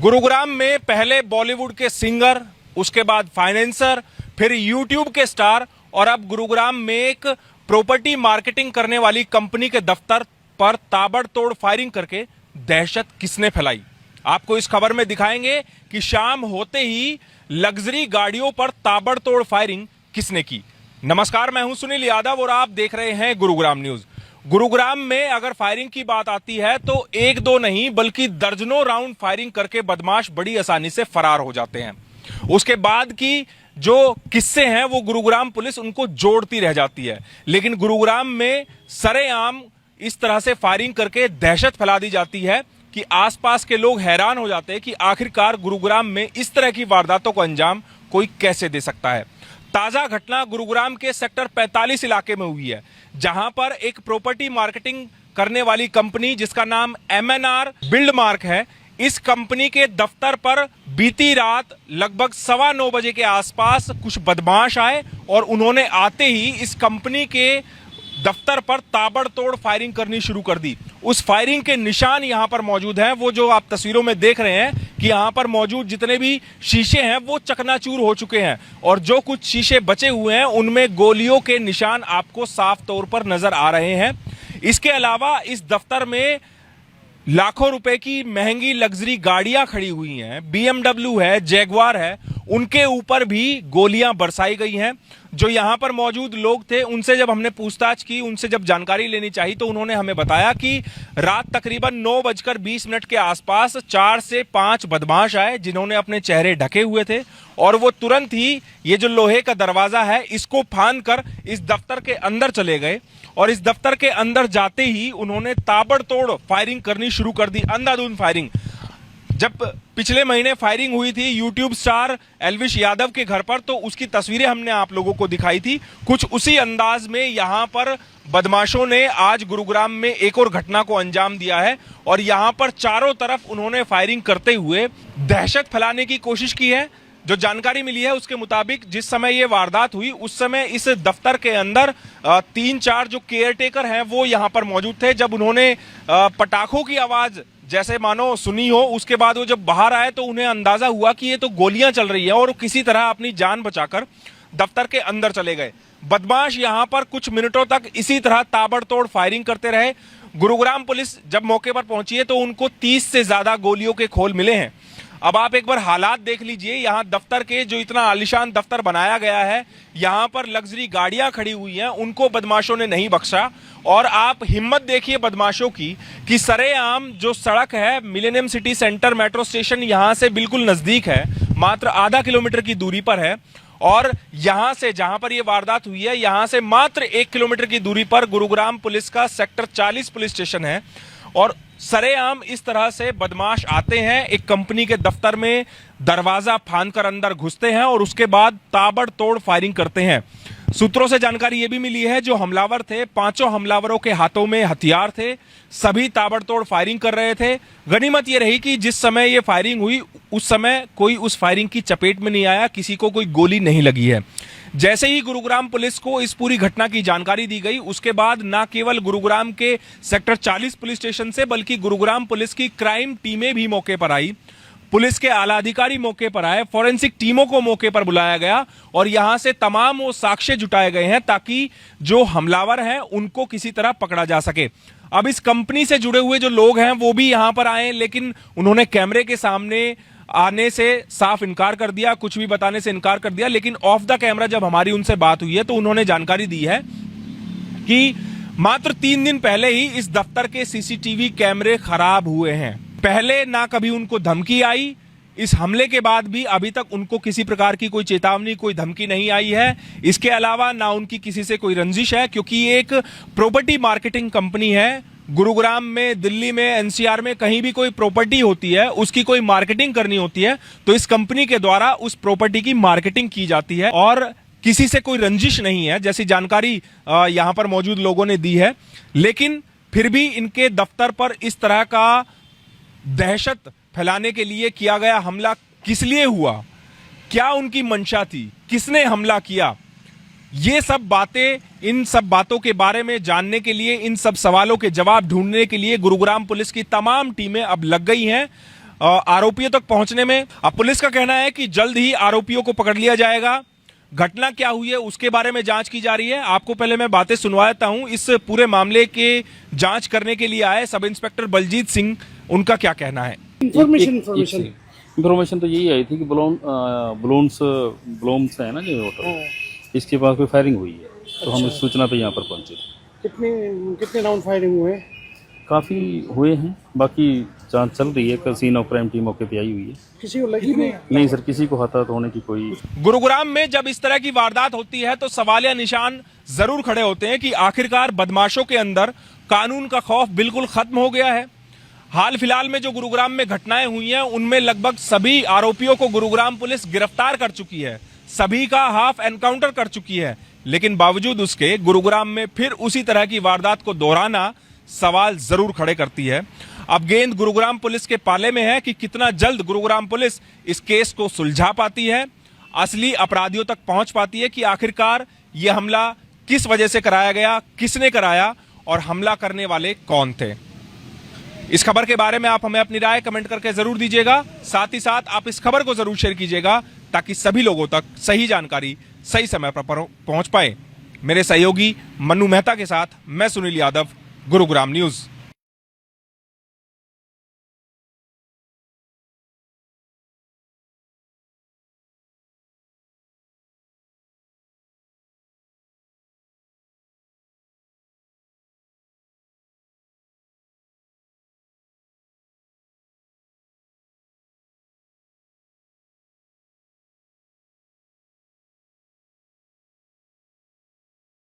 गुरुग्राम में पहले बॉलीवुड के सिंगर, उसके बाद फाइनेंसर, फिर यूट्यूब के स्टार और अब गुरुग्राम में एक प्रॉपर्टी मार्केटिंग करने वाली कंपनी के दफ्तर पर ताबड़तोड़ फायरिंग करके दहशत किसने फैलाई। आपको इस खबर में दिखाएंगे कि शाम होते ही लग्जरी गाड़ियों पर ताबड़तोड़ फायरिंग किसने की। नमस्कार, मैं हूं सुनील यादव और आप देख रहे हैं गुरुग्राम न्यूज। गुरुग्राम में अगर फायरिंग की बात आती है तो एक दो नहीं बल्कि दर्जनों राउंड फायरिंग करके बदमाश बड़ी आसानी से फरार हो जाते हैं। उसके बाद की जो किस्से हैं वो गुरुग्राम पुलिस उनको जोड़ती रह जाती है, लेकिन गुरुग्राम में सरेआम इस तरह से फायरिंग करके दहशत फैला दी जाती है कि आसपास के लोग हैरान हो जाते हैं कि आखिरकार गुरुग्राम में इस तरह की वारदातों को अंजाम कोई कैसे दे सकता है। ताजा घटना गुरुग्राम के सेक्टर 45 इलाके में हुई है, जहां पर एक प्रॉपर्टी मार्केटिंग करने वाली कंपनी जिसका नाम MNR बिल्डमार्क है, इस कंपनी के दफ्तर पर बीती रात लगभग 9:15 बजे के आसपास कुछ बदमाश आए और उन्होंने आते ही इस कंपनी के दफ्तर पर ताबड़तोड़ फायरिंग करनी शुरू कर दी। उस फायरिंग के निशान यहां पर मौजूद हैं, वो जो आप तस्वीरों में देख रहे हैं कि यहां पर मौजूद जितने भी शीशे हैं वो चकनाचूर हो चुके हैं और जो कुछ शीशे बचे हुए हैं उनमें गोलियों के निशान आपको साफ तौर पर नजर आ रहे हैं। इसके अलावा इस दफ्तर में लाखों रुपए की महंगी लग्जरी गाड़ियां खड़ी हुई हैं, BMW है, जैगवार है, उनके ऊपर भी गोलियां बरसाई गई हैं। जो यहां पर मौजूद लोग थे उनसे जब हमने पूछताछ की, उनसे जब जानकारी लेनी चाहिए तो उन्होंने हमें बताया कि रात तकरीबन 9:20 के आसपास 4 से 5 बदमाश आए जिन्होंने अपने चेहरे ढके हुए थे और वो तुरंत ही ये जो लोहे का दरवाजा है इसको फांद कर इस दफ्तर के अंदर चले गए और इस दफ्तर के अंदर जाते ही उन्होंने ताबड़तोड़ फायरिंग करनी शुरू कर दी, अंधाधुंध फायरिंग। जब पिछले महीने फायरिंग हुई थी यूट्यूब स्टार एल्विश यादव के घर पर तो उसकी तस्वीरें हमने आप लोगों को दिखाई थी। कुछ उसी अंदाज में यहां पर बदमाशों ने आज गुरुग्राम में एक और घटना को अंजाम दिया है और यहां पर चारों तरफ उन्होंने फायरिंग करते हुए दहशत फैलाने की कोशिश की है। जो जानकारी मिली है उसके मुताबिक जिस समय ये वारदात हुई उस समय इस दफ्तर के अंदर 3-4 जो केयरटेकर हैं वो यहां पर मौजूद थे। जब उन्होंने पटाखों की आवाज जैसे मानो सुनी हो, उसके बाद वो जब बाहर आए तो उन्हें अंदाजा हुआ कि ये तो गोलियां चल रही है और वो किसी तरह अपनी जान बचाकर दफ्तर के अंदर चले गए। बदमाश यहां पर कुछ मिनटों तक इसी तरह ताबड़तोड़ फायरिंग करते रहे। गुरुग्राम पुलिस जब मौके पर पहुंची है तो उनको 30 से ज्यादा गोलियों के खोल मिले हैं। अब आप एक बार हालात देख लीजिए, यहाँ दफ्तर के जो इतना आलीशान दफ्तर बनाया गया है, यहाँ पर लग्जरी गाड़ियां खड़ी हुई हैं, उनको बदमाशों ने नहीं बख्शा। और आप हिम्मत देखिए बदमाशों की कि सरेआम जो सड़क है millennium city centre metro station यहाँ से बिल्कुल नजदीक है, मात्र आधा किलोमीटर की दूरी पर है और यहाँ से जहां पर यह वारदात हुई है यहाँ से मात्र 1 किलोमीटर की दूरी पर गुरुग्राम पुलिस का सेक्टर 40 पुलिस स्टेशन है और सरेआम इस तरह से बदमाश आते हैं, एक कंपनी के दफ्तर में दरवाजा फांदकर अंदर घुसते हैं और उसके बाद ताबड़तोड़ फायरिंग करते हैं। सूत्रों से जानकारी यह भी मिली है जो हमलावर थे, 5 हमलावरों के हाथों में हथियार थे, सभी ताबड़तोड़ फायरिंग कर रहे थे। गनीमत यह रही कि जिस समय यह फायरिंग हुई उस समय कोई उस फायरिंग की चपेट में नहीं आया, किसी को कोई गोली नहीं लगी है। जैसे ही गुरुग्राम पुलिस को इस पूरी घटना की जानकारी दी गई उसके बाद न केवल गुरुग्राम के सेक्टर 40 पुलिस स्टेशन से बल्कि गुरुग्राम पुलिस की क्राइम टीमें भी मौके पर आई, पुलिस के आला अधिकारी मौके पर आए, फॉरेंसिक टीमों को मौके पर बुलाया गया और यहां से तमाम वो साक्ष्य जुटाए गए हैं ताकि जो हमलावर हैं उनको किसी तरह पकड़ा जा सके। अब इस कंपनी से जुड़े हुए जो लोग हैं वो भी यहां पर आए, लेकिन उन्होंने कैमरे के सामने आने से साफ इनकार कर दिया, कुछ भी बताने से इनकार कर दिया। लेकिन ऑफ द कैमरा जब हमारी उनसे बात हुई है तो उन्होंने जानकारी दी है कि मात्र 3 दिन पहले ही इस दफ्तर के CCTV कैमरे खराब हुए हैं। पहले ना कभी उनको धमकी आई, इस हमले के बाद भी अभी तक उनको किसी प्रकार की कोई चेतावनी, कोई धमकी नहीं आई है। इसके अलावा ना उनकी किसी से कोई रंजिश है क्योंकि ये एक प्रॉपर्टी मार्केटिंग कंपनी है। गुरुग्राम में, दिल्ली में, NCR में कहीं भी कोई प्रॉपर्टी होती है, उसकी कोई मार्केटिंग करनी होती है तो इस कंपनी के द्वारा उस प्रॉपर्टी की मार्केटिंग की जाती है और किसी से कोई रंजिश नहीं है, जैसी जानकारी यहां पर मौजूद लोगों ने दी है। लेकिन फिर भी इनके दफ्तर पर इस तरह का दहशत फैलाने के लिए किया गया हमला किस लिए हुआ, क्या उनकी मंशा थी, किसने हमला किया, ये सब बातें, इन सब बातों के बारे में जानने के लिए, इन सब सवालों के जवाब ढूंढने के लिए गुरुग्राम पुलिस की तमाम टीमें अब लग गई हैं। आरोपियों तक पहुंचने में। अब पुलिस का कहना है कि जल्द ही आरोपियों को पकड़ लिया जाएगा। घटना क्या हुई है उसके बारे में जांच की जा रही है। आपको पहले मैं बातें सुनवाता हूं। इस पूरे मामले के जांच करने के लिए आए सब इंस्पेक्टर बलजीत सिंह, उनका क्या कहना है। इन्फॉर्मेशन तो यही आई थी कि ब्लोम्स है ना जो होटल, इसके पास कोई फायरिंग हुई है। तो हम इस सूचना पे यहाँ पर पहुंचे थे। कितने राउंड फायरिंग हुए? काफ़ी हुए हैं, बाकी जांच चल रही है। कल सीन ऑफ क्राइम टीम मौके पे आई हुई है। किसी को लगी नहीं सर, किसी को हताहत होने की कोई। गुरुग्राम में जब इस तरह की वारदात होती है तो सवालिया निशान जरूर खड़े होते हैं कि आखिरकार बदमाशों के अंदर कानून का खौफ बिल्कुल खत्म हो गया है। हाल फिलहाल में जो गुरुग्राम में घटनाएं हुई हैं उनमें लगभग सभी आरोपियों को गुरुग्राम पुलिस गिरफ्तार कर चुकी है, सभी का हाफ एनकाउंटर कर चुकी है। लेकिन बावजूद उसके गुरुग्राम में फिर उसी तरह की वारदात को दोहराना सवाल जरूर खड़े करती है। अब गेंद गुरुग्राम पुलिस के पाले में है कि कितना जल्द गुरुग्राम पुलिस इस केस को सुलझा पाती है, असली अपराधियों तक पहुंच पाती है कि आखिरकार यह हमला किस वजह से कराया गया, किसने कराया और हमला करने वाले कौन थे। इस खबर के बारे में आप हमें अपनी राय कमेंट करके जरूर दीजिएगा। साथ ही साथ आप इस खबर को जरूर शेयर कीजिएगा ताकि सभी लोगों तक सही जानकारी सही समय पर पहुंच पाए। मेरे सहयोगी मन्नू मेहता के साथ मैं सुनील यादव, गुरुग्राम न्यूज।